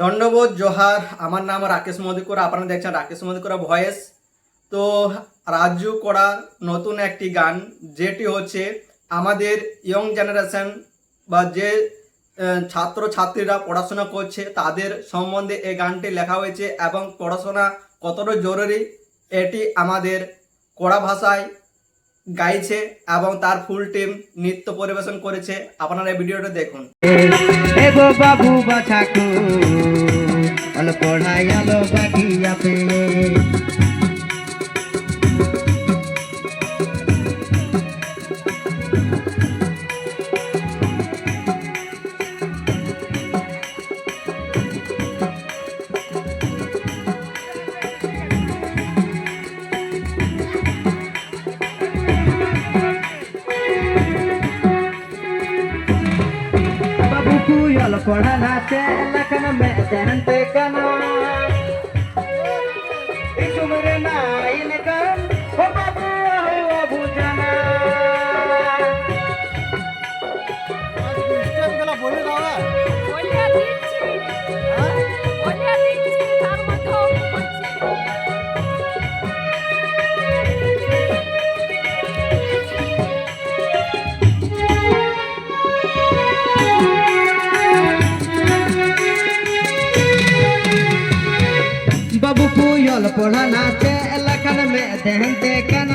দণ্ডবোধ জোহার। আমার নাম রাকেশ মধুকর, আপনারা দেখছেন রাকেশ মধুকর ভয়েস। তো রাজু করা নতুন একটি গান, যেটি হচ্ছে আমাদের ইয়ং জেনারেশন বা যে ছাত্র ছাত্রীরা পড়াশোনা করছে তাদের সম্বন্ধে এই গানটি লেখা হয়েছে, এবং পড়াশোনা কতটা জরুরি এটি আমাদের কড়া ভাষায় গাইছে, এবং তার ফুল টিম নৃত্য পরিবেশন করেছে। আপনারা এই ভিডিওটা দেখুন। এগো বাবু বাছাকু অল্প পড়াই আলো বাকি আপে বাবু কুই অল্প পড়া নাচে লখন মে দেনতে কানা ইসুমরে না ইনকাম ও বাবু ও বুঝানা বলিয়া দিচ্ছি তার মধ্যে অঙ্ক করছি। বাবু কুই অল্প পড়া নাচে লখন মে দেনতে কানা